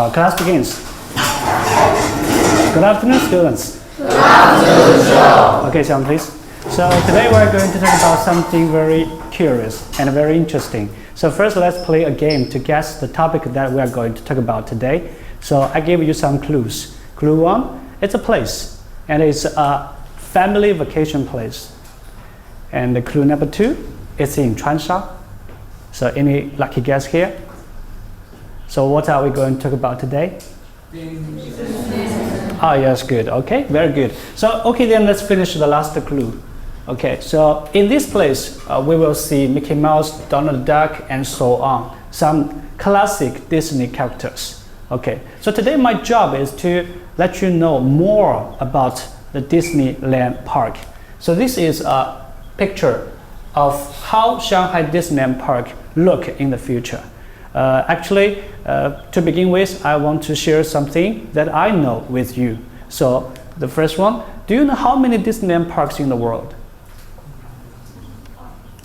Class begins. Good afternoon, students. Good afternoon, Joe. Okay, Sean, please. So today we're going to talk about something very curious and very interesting. So first, let's play a game to guess the topic that we are going to talk about today. So I give you some clues. Clue 1, it's a place, and it's a family vacation place. And the clue number 2, it's in Changsha. So any lucky guess here? So what are we going to talk about today? Ah, yes, good. Okay, very good. So, okay, then let's finish the last clue. Okay, so in this place, we will see Mickey Mouse, Donald Duck, and so on. Some classic Disney characters. Okay, so today my job is to let you know more about the Disneyland Park. So this is a picture of how Shanghai Disneyland Park look in the future. Actually, to begin with, I want to share something that I know with you. So the first one, do you know how many Disneyland parks in the world?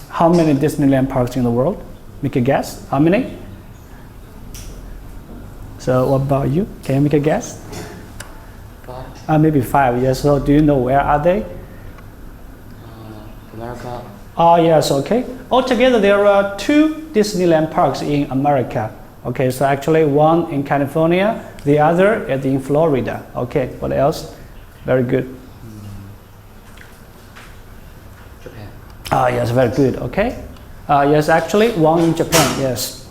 How many Disneyland parks in the world? Make a guess. How many? So what about you? Can you make a guess? 5. Maybe 5. Yes. So do you know where are they? America. Oh yes, okay. Altogether there are 2 Disneyland parks in America. Okay, so actually one in California, the other is in Florida. Okay, what else? Very good. Japan. Ah yes, very good. Okay. Yes, actually one in Japan. Yes.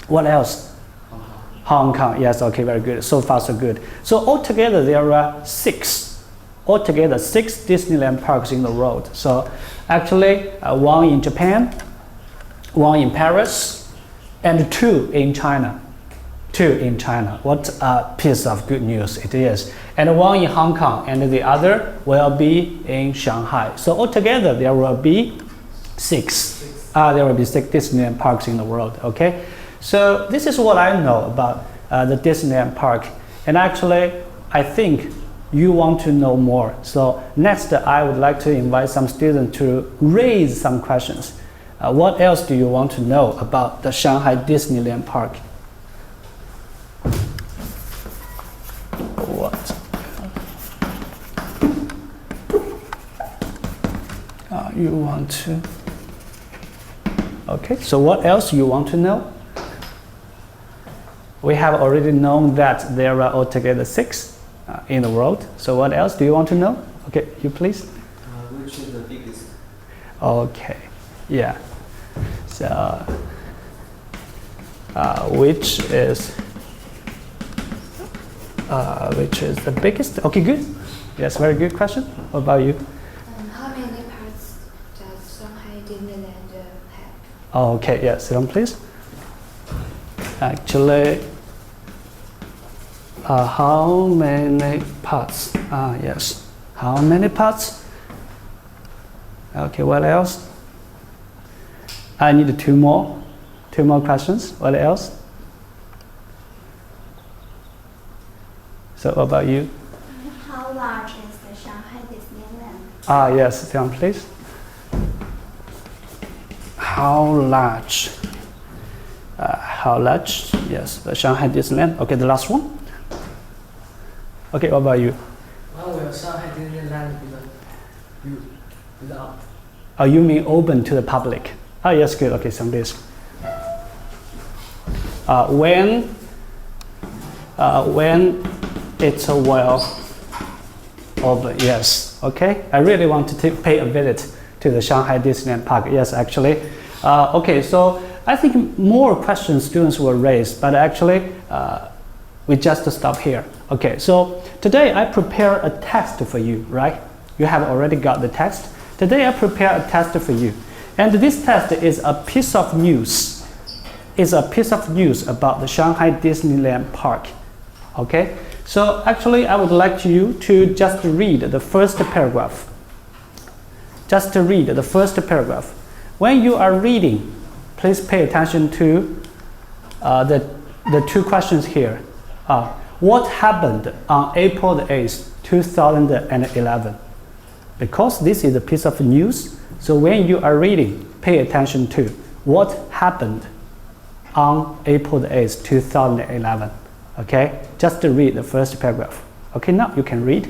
What else? Hong Kong. Yes, okay, very good. So far so good. So altogether there are 6. Altogether 6 Disneyland parks in the world. So actually, 1 in Japan, 1 in Paris, and 2 in China. 2 in China. What a piece of good news it is. And 1 in Hong Kong, and the other will be in Shanghai. So altogether, there will be 6. There will be 6 Disneyland parks in the world. Okay. So this is what I know about the Disneyland Park. And actually, I think you want to know more. So next, I would like to invite some students to raise some questions. What else do you want to know about the Shanghai Disneyland Park? What? You want to? Okay, so what else you want to know? We have already known that there are altogether 6 in the world. So what else do you want to know? Okay, you please. Which is the biggest? Okay, yeah. So which is the biggest? Okay, good. Yes, very good question. What about you? How many parts does Shanghai Disneyland have? Okay, yes, sit down please. Actually, how many parts? Yes. How many parts? Okay, what else? I need 2 more. 2 more questions. What else? So what about you? How large is the Shanghai Disneyland? Yes, sit down please. How large? How large? Yes, the Shanghai Disneyland. Okay, the last one. Okay, what about you? When will Shanghai Disneyland be without? You mean open to the public? Yes, good. Okay, some days. When it's well open, yes. Okay, I really want to pay a visit to the Shanghai Disneyland Park. Yes, actually. Okay, so I think more questions students will raise, but actually we just stop here. Okay, so today I prepare a test for you, right? You have already got the text. Today I prepare a test for you. And this test is a piece of news. It's a piece of news about the Shanghai Disneyland Park. Okay, so actually I would like you to just read the first paragraph. Just to read the first paragraph. When you are reading, please pay attention to the 2 questions here. What happened on April the 8th, 2011? Because this is a piece of news, so when you are reading, pay attention to what happened on April the 8th, 2011. Okay, just to read the first paragraph. Okay, now you can read.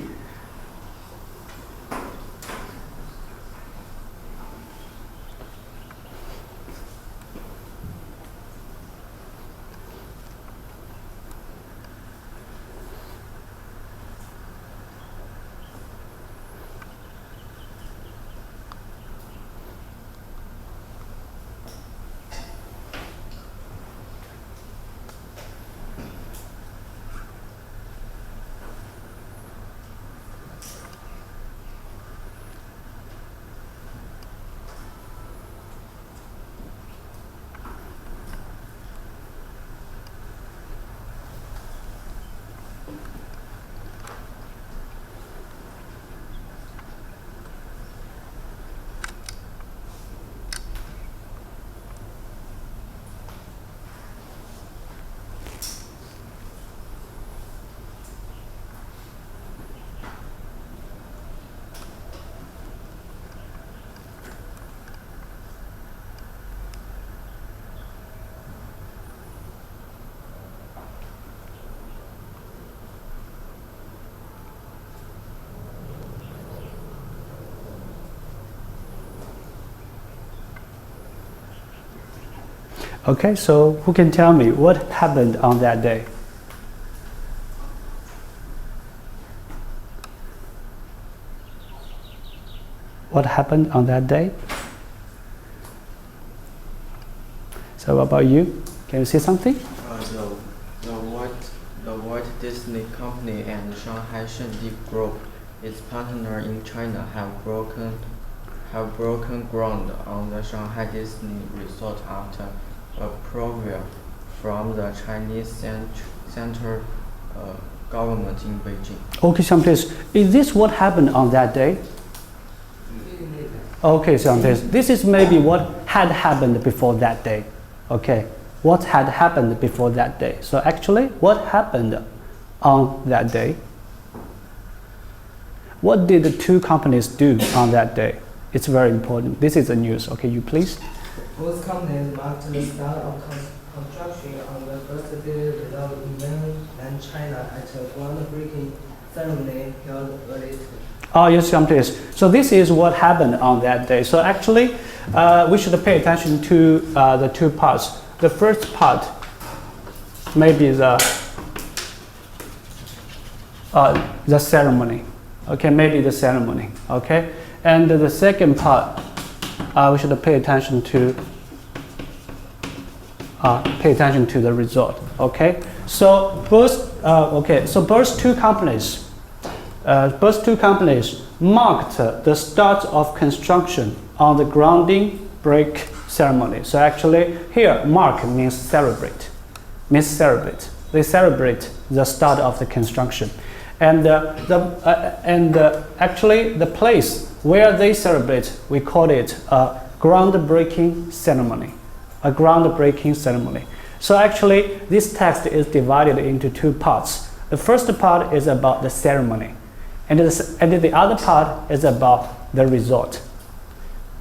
Okay, so who can tell me what happened on that day? What happened on that day? So what about you? Can you say something? The Walt Disney Company and Shanghai Shendi Group, its partner in China, have broken ground on the Shanghai Disney Resort after approval from the Chinese Central government in Beijing. Okay, Xiang, please. Is this what happened on that day? Okay, Xiang, please. This is maybe what had happened before that day. Okay, what had happened before that day. So actually, what happened on that day? What did the two companies do on that day? It's very important. This is the news. Okay, you please. Both companies marked the start of construction on the first day without mainland China at a groundbreaking ceremony held early today. Oh, yes, Xiang, please. So this is what happened on that day. So actually, we should pay attention to the two parts. The first part, maybe the ceremony. Okay, maybe the ceremony. Okay, and the second part, we should pay attention to the result. Okay, so both two companies marked the start of construction on the grounding break ceremony. So actually, here mark means celebrate. They celebrate the start of the construction, and actually the place where they celebrate, we call it a groundbreaking ceremony. So actually, this text is divided into two parts. The first part is about the ceremony, and the other part is about the resort.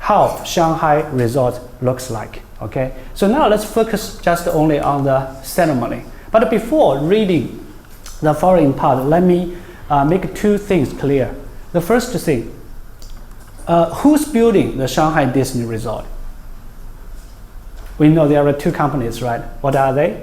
How Shanghai resort looks like. Okay. So now let's focus just only on the ceremony. But before reading the following part, let me make two things clear. The first thing. Who's building the Shanghai Disney Resort? We know there are two companies, right? What are they?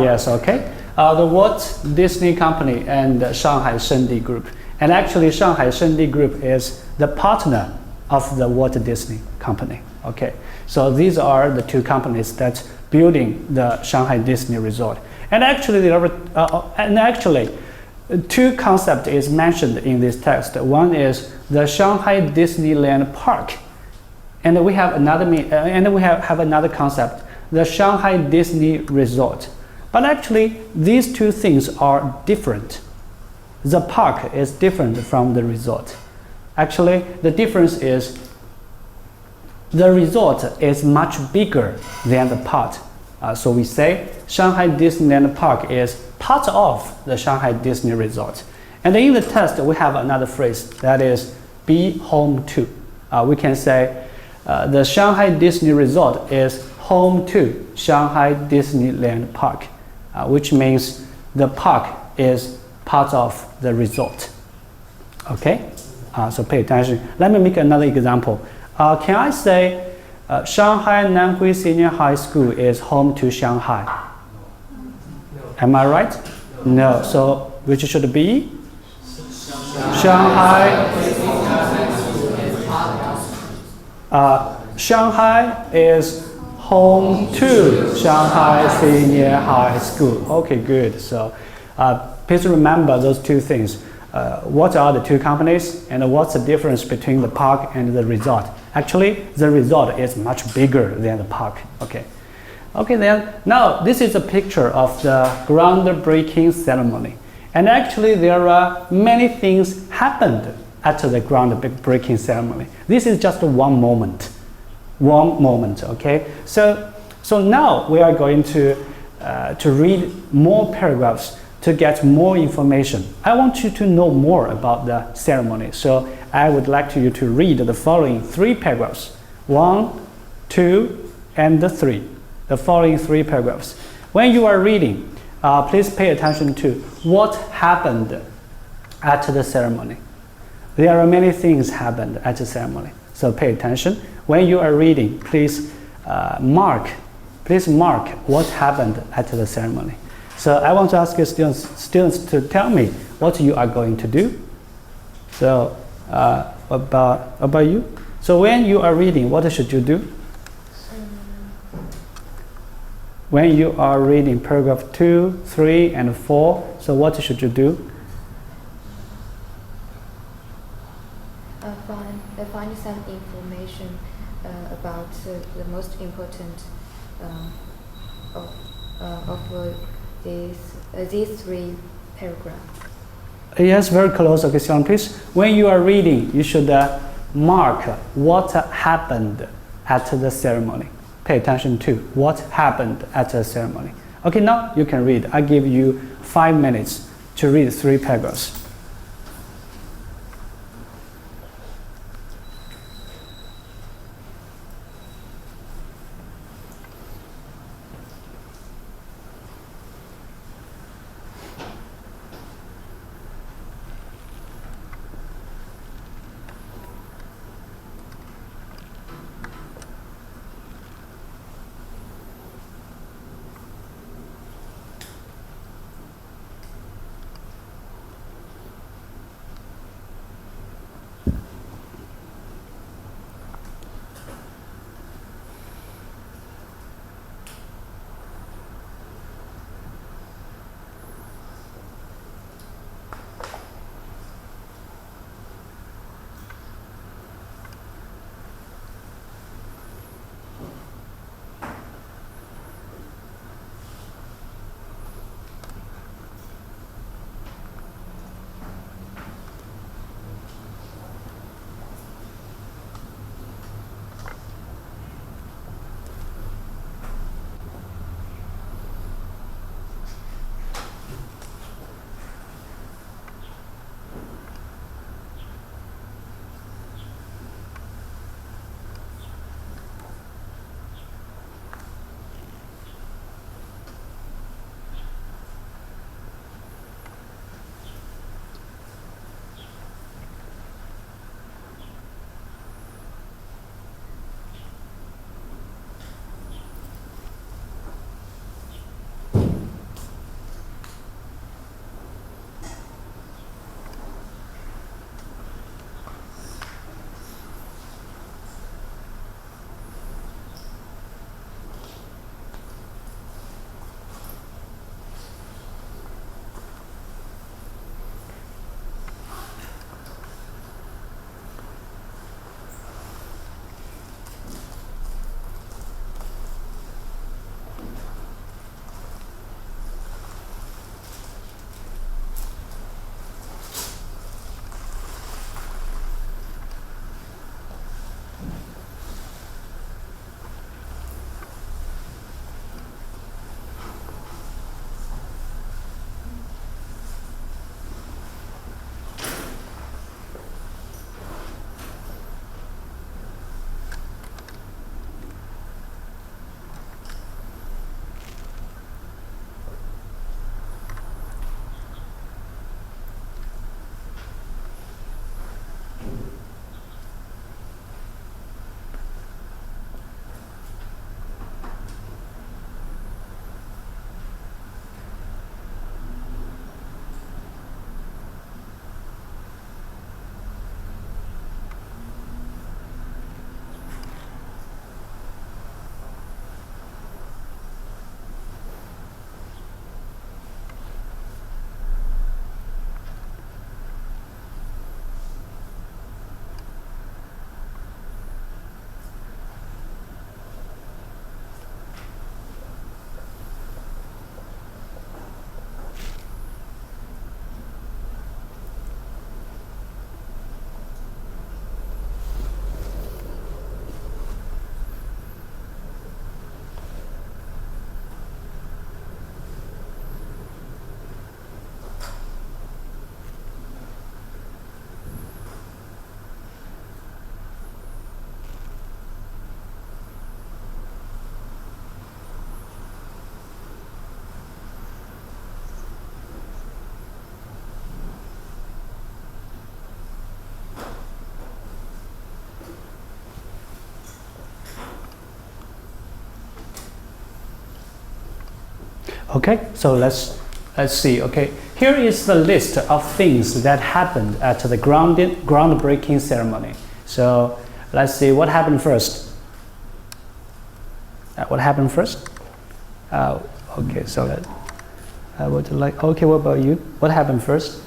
Yes, okay. The Walt Disney Company and the Shanghai Shendi Group. And actually, Shanghai Shendi Group is the partner of the Walt Disney Company. Okay, so these are the two companies that's building the Shanghai Disney Resort. And actually, two concepts is mentioned in this text. One is the Shanghai Disneyland Park, and we have another concept, the Shanghai Disney Resort. But actually, these two things are different. The park is different from the resort. Actually, the difference is the resort is much bigger than the park. So we say Shanghai Disneyland Park is part of the Shanghai Disney Resort. And in the text, we have another phrase that is be home to. We can say the Shanghai Disney Resort is home to Shanghai Disneyland Park, which means the park is part of the resort. Okay, so pay attention. Let me make another example. Can I say Shanghai Nanhui Senior High School is home to Shanghai? Am I right? No. So which should be? Shanghai. Shanghai is home to Shanghai Senior High School. Okay, good. So please remember those two things. What are the two companies and what's the difference between the park and the resort? Actually, the resort is much bigger than the park. Okay. Okay, then now this is a picture of the groundbreaking ceremony. And actually there are many things happened at the groundbreaking ceremony. This is just one moment. One moment, okay? So now we are going to read more paragraphs to get more information. I want you to know more about the ceremony. So I would like you to read the following 3 paragraphs. 1, 2, and 3. The following 3 paragraphs. When you are reading, please pay attention to what happened at the ceremony. There are many things happened at the ceremony. So pay attention. When you are reading, please mark what happened at the ceremony. So I want to ask you students to tell me what you are going to do. So about you. So when you are reading, what should you do? When you are reading paragraph 2, 3, and 4, so what should you do? Find some information about the most important of these 3 paragraphs. Yes, very close. Okay, Sean, please. When you are reading, you should mark what happened at the ceremony. Pay attention to what happened at the ceremony. Okay, now you can read. I give you 5 minutes to read 3 paragraphs. Okay, so let's see. Okay, here is the list of things that happened at the groundbreaking ceremony. So let's see what happened first. What happened first? Okay, so I would like. Okay, what about you? What happened first?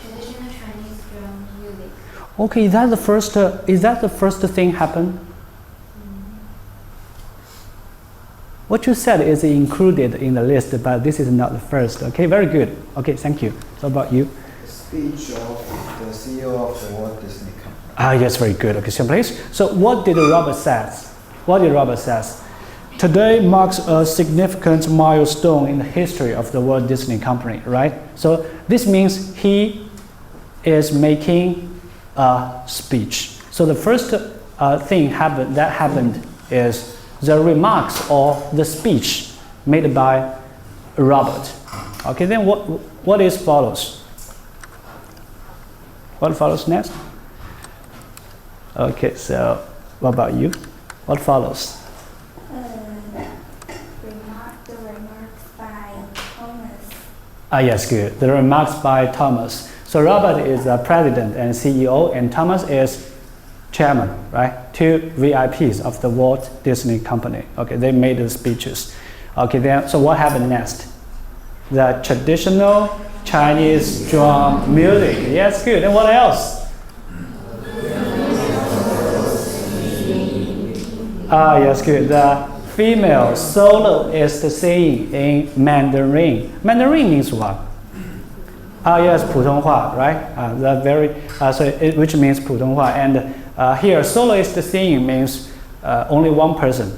Traditional Chinese drum music. Okay, is that the first thing happened? What you said is included in the list, but this is not the first. Okay, very good. Okay, thank you. So about you? Speech of the CEO of the Walt Disney Company. Yes, very good. Okay, so please. So what did Robert says? What did Robert says? Today marks a significant milestone in the history of the Walt Disney Company, right? So this means he is making a speech. So the first thing that happened is the remarks or the speech made by Robert. Okay, then what follows? What follows next? Okay, so what about you? What follows? The remarks by Thomas. Yes, good. The remarks by Thomas. So Robert is the president and CEO, and Thomas is chairman, right? Two VIPs of the Walt Disney Company. Okay, they made the speeches. Okay, then, so what happened next? The traditional Chinese drum music. Yes, good. And what else? Yes, good. The female soloist singing in Mandarin. Mandarin means what? Yes, 普通话, right? Which means 普通话. And here, soloist singing means only one person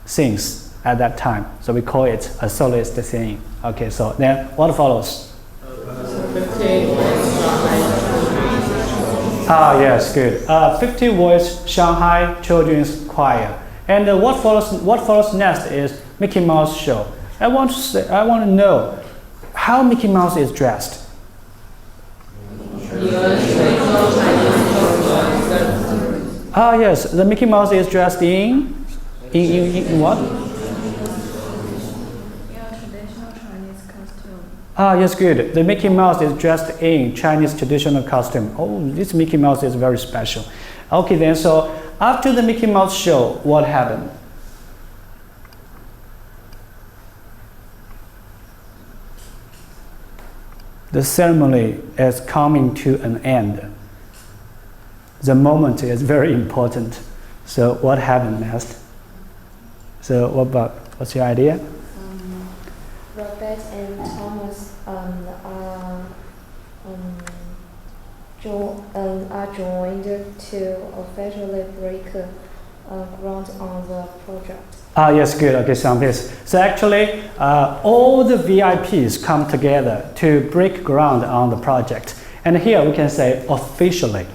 sings at that time. So we call it a soloist singing. Okay, so then what follows? Yes, good. 50-voice Shanghai Children's Choir. And what follows next is Mickey Mouse show. I want to know how Mickey Mouse is dressed. Yes, the Mickey Mouse is dressed in what? Traditional Chinese costume. Yes, good. The Mickey Mouse is dressed in Chinese traditional costume. Oh, this Mickey Mouse is very special. Okay, then, so after the Mickey Mouse show, what happened? The ceremony is coming to an end. The moment is very important. So what happened next? So what's your idea? Robert and Thomas are joined to officially break ground on the project. Yes, good. Okay, so please. So actually, all the VIPs come together to break ground on the project. And here we can say officially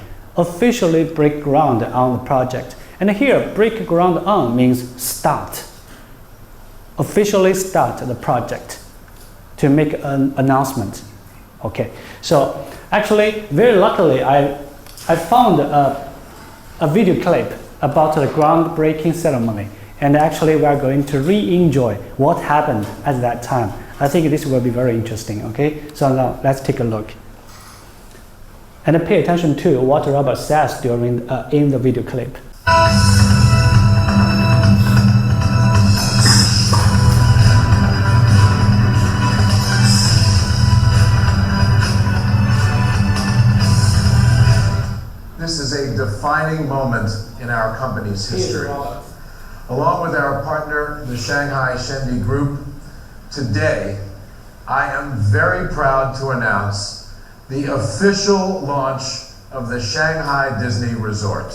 break ground on the project. And here, break ground on means start. Officially start the project to make an announcement. Okay, so actually, very luckily, I found a video clip about the groundbreaking ceremony. And actually, we are going to re-enjoy what happened at that time. I think this will be very interesting, okay? So now, let's take a look. And pay attention to what Robert says during in the video clip. This is a defining moment in our company's history. Along with our partner, the Shanghai Shendi Group, today I am very proud to announce the official launch of the Shanghai Disney Resort.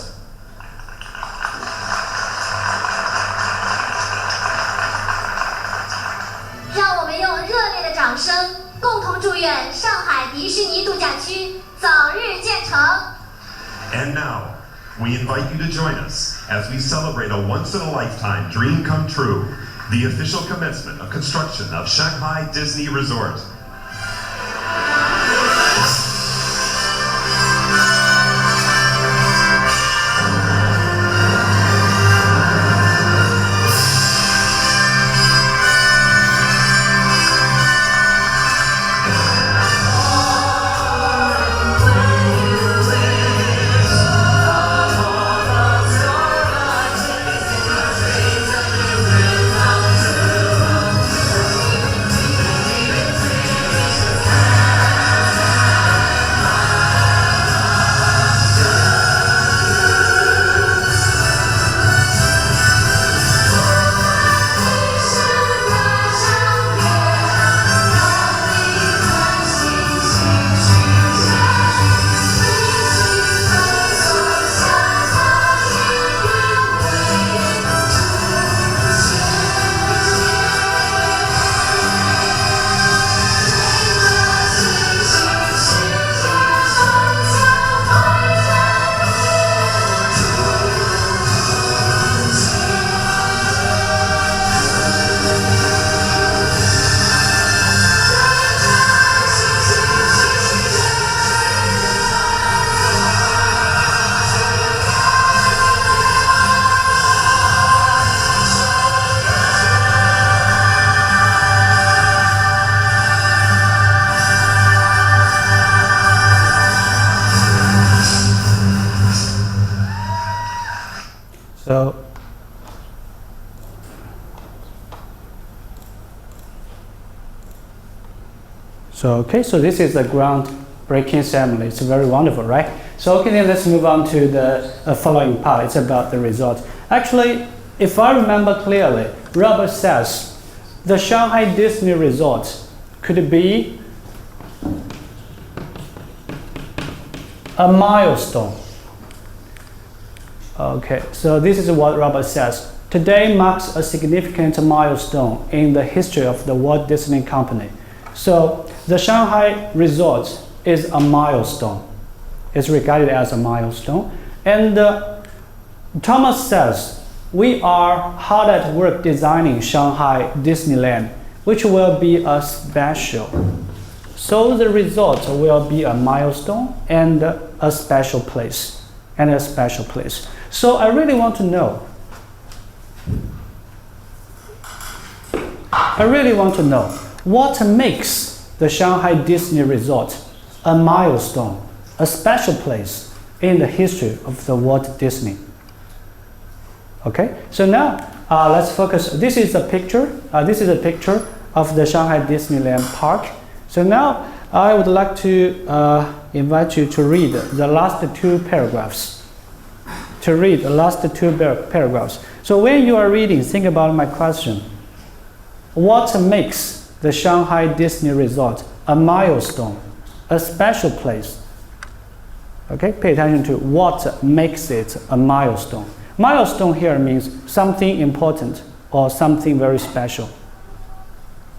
And now, we invite you to join us as we celebrate a once-in-a-lifetime dream come true, the official commencement of construction of Shanghai Disney Resort. So this is the groundbreaking ceremony. It's very wonderful, right? So okay, then let's move on to the following part. It's about the result. Actually, if I remember clearly, Robert says the Shanghai Disney Resort could be a milestone. Okay, so this is what Robert says. Today marks a significant milestone in the history of the Walt Disney Company. So the Shanghai Resort is a milestone. It's regarded as a milestone. And Thomas says, we are hard at work designing Shanghai Disneyland, which will be a special. So the resort will be a milestone and a special place. So I really want to know. What makes the Shanghai Disney Resort a milestone, a special place in the history of the Walt Disney. Okay, so now let's focus. This is a picture. This is a picture of the Shanghai Disneyland Park. So now I would like to invite you to read the last two paragraphs. So when you are reading, think about my question. What makes the Shanghai Disney Resort a milestone, a special place? Okay, pay attention to what makes it a milestone. Milestone here means something important or something very special.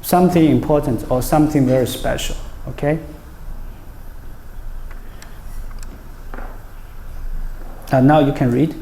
Something important or something very special. Okay? Now you can read.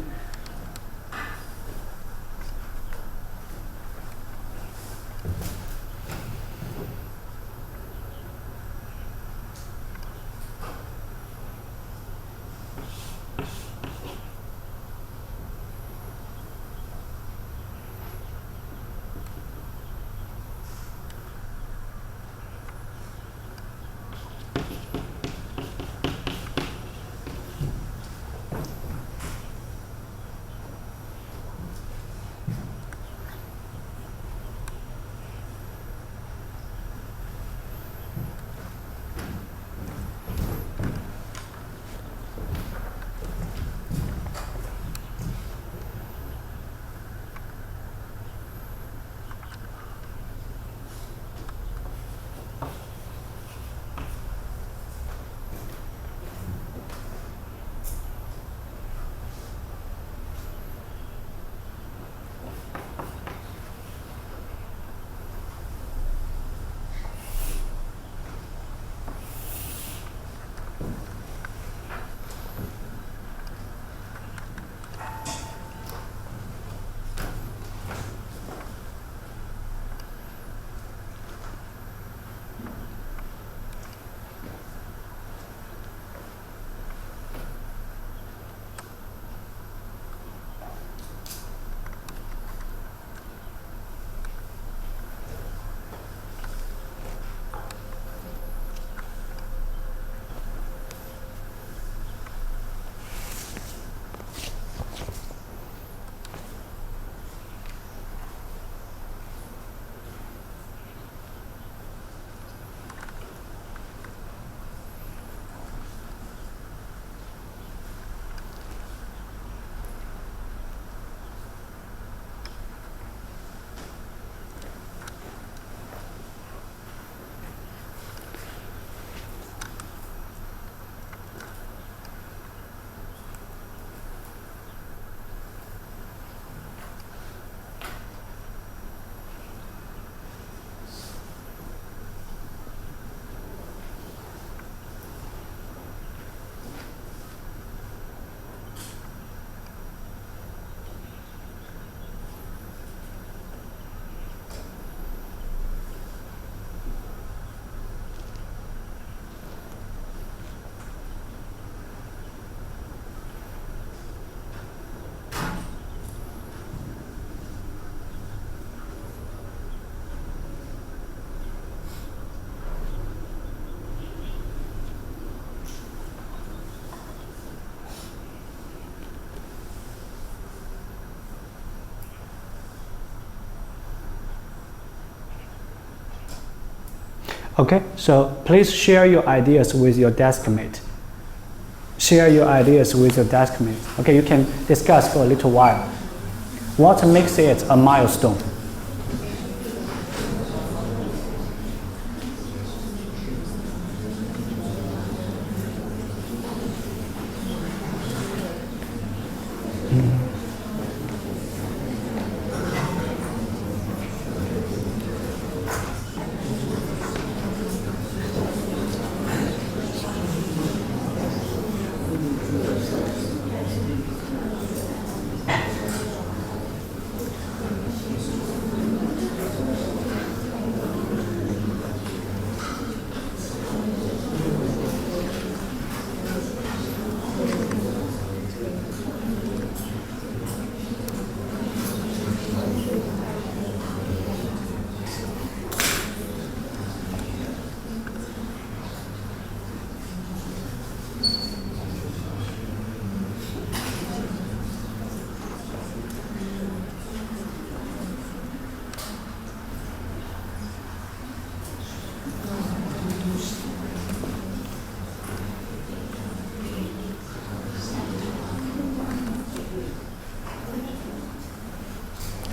Okay, so please share your ideas with your desk mate. Share your ideas with your desk mate. Okay, you can discuss for a little while. What makes it a milestone?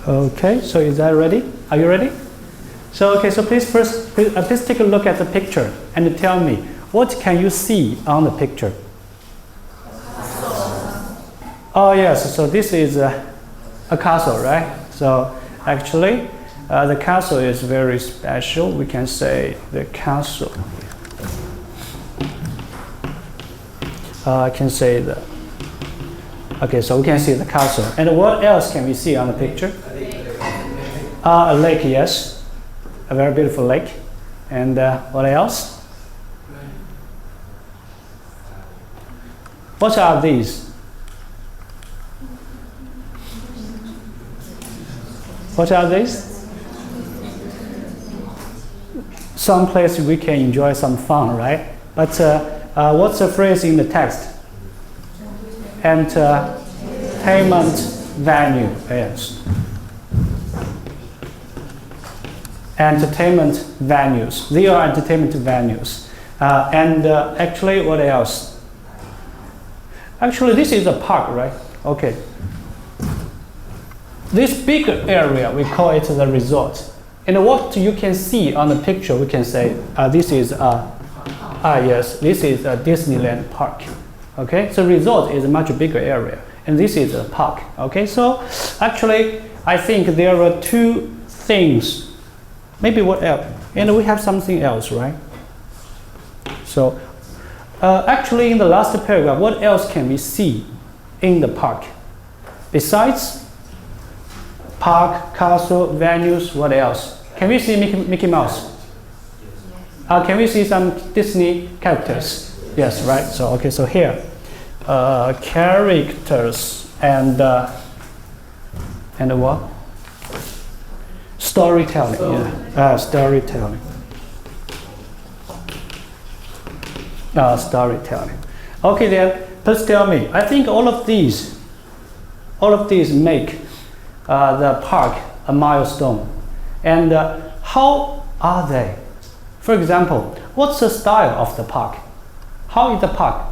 Okay, so is that ready? Are you ready? So okay, so please take a look at the picture and tell me what can you see on the picture? Oh yes, so this is a castle, right? So actually, the castle is very special. We can say the castle. I can say the. Okay, so we can see the castle. And what else can we see on the picture? A lake, yes. A very beautiful lake. And what else? What are these? What are these? Some place we can enjoy some fun, right? But what's the phrase in the text? Entertainment venue, yes. Entertainment venues. They are entertainment venues. Actually, what else? Actually, this is a park, right? Okay. This big area, we call it the resort. And what you can see on the picture, we can say this is yes, this is a Disneyland Park. Okay, so resort is a much bigger area, and this is a park. Okay, so actually, I think there are two things. Maybe what else? And we have something else, right? So, actually, in the last paragraph, what else can we see in the park? Besides park, castle, venues, what else? Can we see Mickey Mouse? Can we see some Disney characters? Yes, right. So okay, so here, characters and what? Storytelling. Yeah, storytelling. Storytelling. Okay, then please tell me. I think all of these make the park a milestone. And how are they? For example, what's the style of the park? How is the park?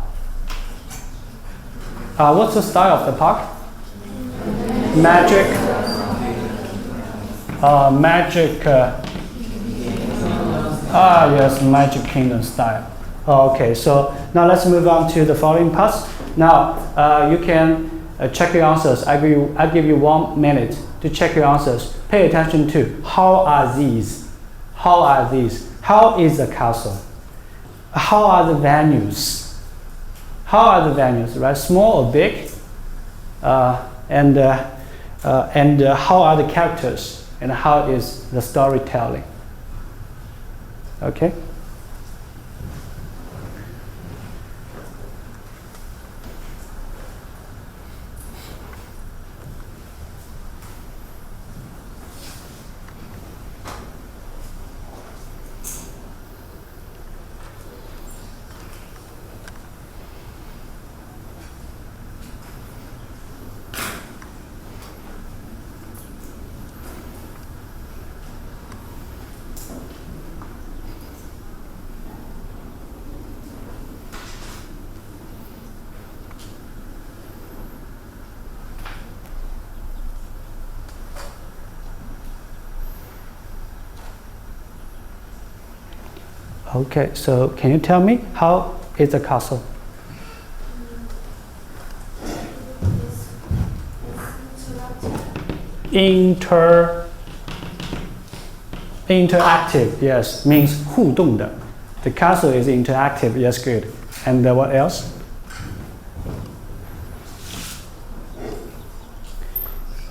What's the style of the park? Magic. Yes, Magic Kingdom style. Okay, so now let's move on to the following parts. Now you can check your answers. I give you 1 minute to check your answers. Pay attention to how are these? How are these? How is the castle? How are the venues? How are the venues, right? Small or big? And how are the characters? And how is the storytelling? Okay? Okay, so can you tell me how is the castle? Interactive, yes, means 互动的. The castle is interactive, yes, good. And what else?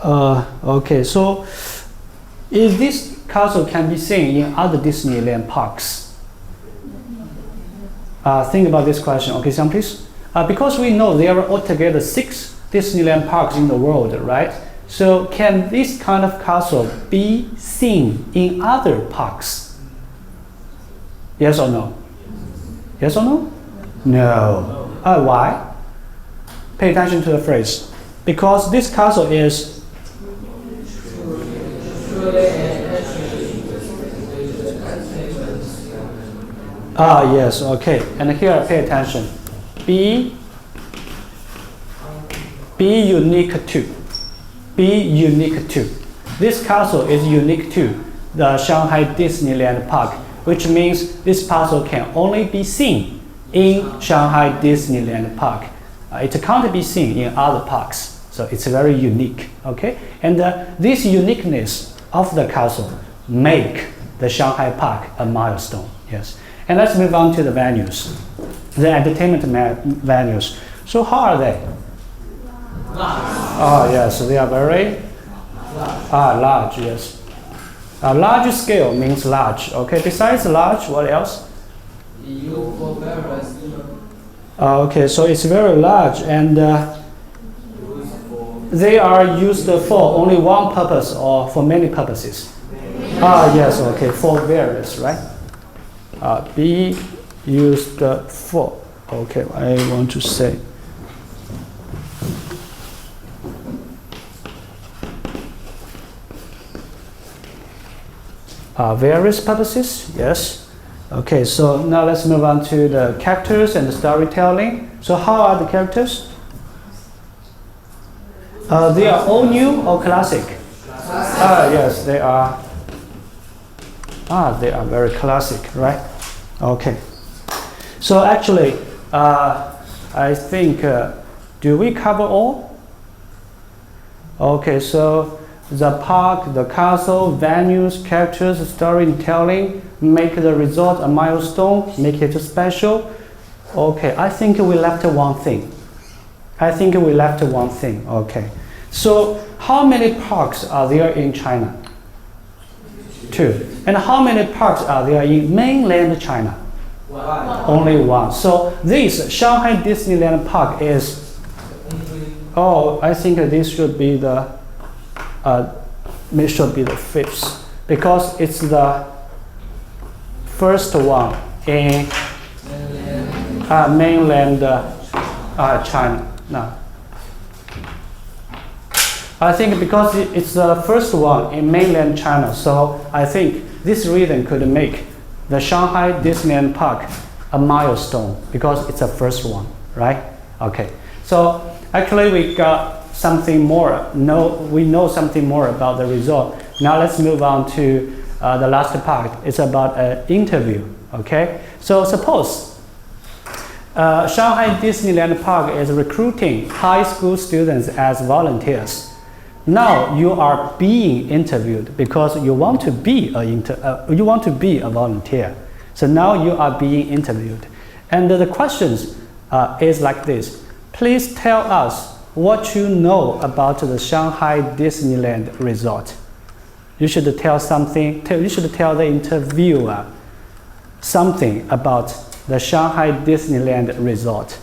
Okay, so is this castle can be seen in other Disneyland parks? Think about this question. Okay, Sam, please. Because we know there are altogether 6 Disneyland parks in the world, right? So can this kind of castle be seen in other parks? Yes or no? Yes or no? No. Why? Pay attention to the phrase. Because this castle is yes, okay. And here, pay attention. Be unique to. Be unique to. This castle is unique to the Shanghai Disneyland Park, which means this castle can only be seen in Shanghai Disneyland Park. It can't be seen in other parks, so it's very unique. Okay, and this uniqueness of the castle make the Shanghai Park a milestone. Yes, and let's move on to the venues, the entertainment venues. So how are they? Oh yes, they are very large. Yes, large scale means large. Okay, besides large, what else? Okay, so it's very large, and they are used for only one purpose or for many purposes. Yes, okay, for various, right? Be used for. Okay, I want to say. Various purposes, yes. Okay, so now let's move on to the characters and the storytelling. So how are the characters? They are all new or classic? Yes, they are. They are very classic, right? Okay. So actually, I think, do we cover all? Okay, so the park, the castle, venues, characters, storytelling, make the resort a milestone, make it special. Okay, I think we left one thing. Okay. So how many parks are there in China? 2. And how many parks are there in mainland China? 1. Only 1. So this Shanghai Disneyland Park is, I think this should be the 5th, because it's the first one in mainland China. No. I think because it's the first one in mainland China, so I think this reason could make the Shanghai Disneyland Park a milestone because it's the first one, right? Okay. So actually we got something more. We know something more about the resort. Now let's move on to the last part. It's about an interview. Okay. So suppose Shanghai Disneyland Park is recruiting high school students as volunteers. Now you are being interviewed because you want to be a volunteer. So now you are being interviewed, and the questions is like this. Please tell us what you know about the Shanghai Disneyland Resort. You should tell something. You should tell the interviewer something about the Shanghai Disneyland Resort,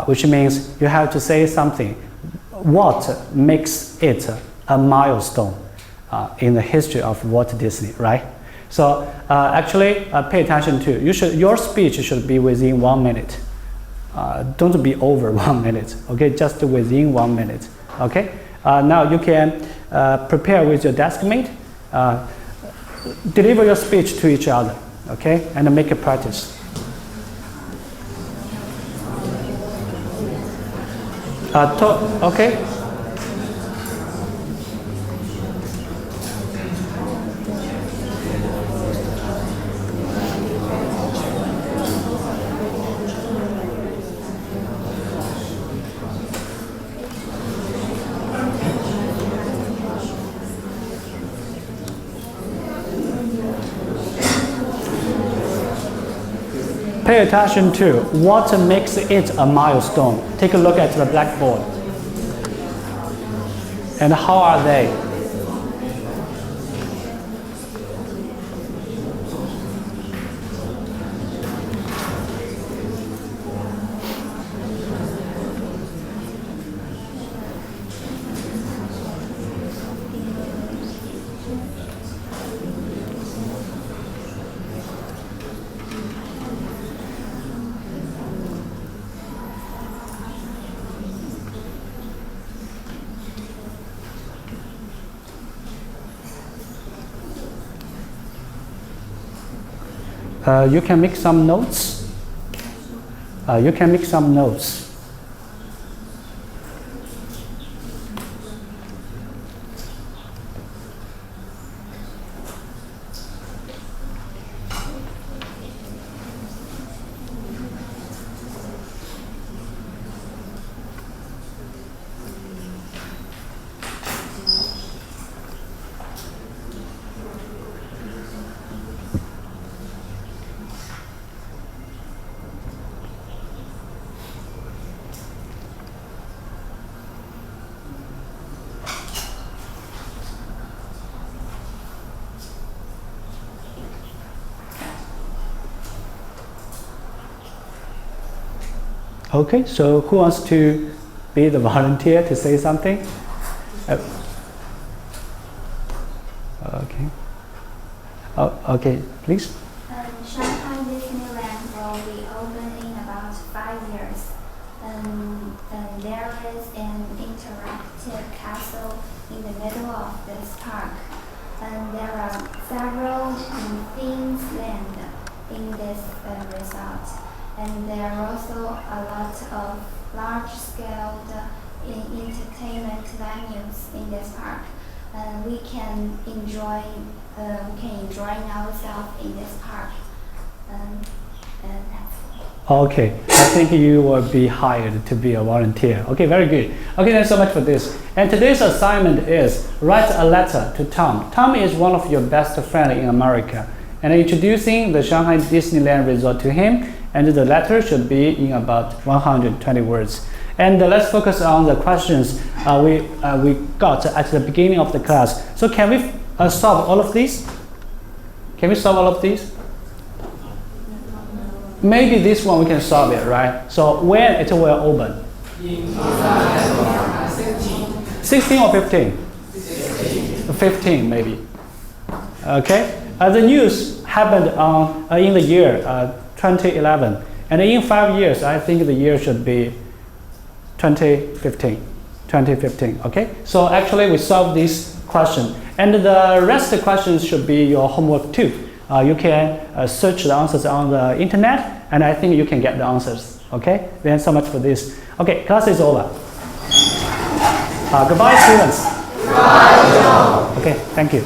which means you have to say something. What makes it a milestone in the history of Walt Disney, right? So actually, pay attention to. Your speech should be within 1 minute. Don't be over 1 minute. Okay, just within 1 minute. Okay. Now you can prepare with your desk mate. Deliver your speech to each other. Okay, and make a practice. Okay. Pay attention to what makes it a milestone. Take a look at the blackboard. And how are they? You can make some notes. You can make some notes. Okay, so who wants to be the volunteer to say something? Okay. Okay, please. Shanghai Disneyland will be open in about 5 years. There is an interactive castle in the middle of this park. And there are several themed lands in this resort. And there are also a lot of large-scale entertainment venues in this park. We can enjoy ourselves in this park. That's Okay, I think you will be hired to be a volunteer. Okay, very good. Okay, thanks so much for this. And today's assignment is write a letter to Tom. Tom is one of your best friends in America, and introducing the Shanghai Disneyland Resort to him. And the letter should be in about 120 words. And let's focus on the questions we got at the beginning of the class. So can we solve all of these? Can we solve all of these? Maybe this one we can solve it, right? So when it will open? 16 or 15? 15 maybe. Okay. The news happened in the year 2011, and in 5 years, I think the year should be 2015. 2015. Okay. So actually, we solved this question, and the rest of the questions should be your homework too. You can search the answers on the internet, and I think you can get the answers. Okay. Thanks so much for this. Okay, class is over. Goodbye, students. Goodbye. Okay. Thank you.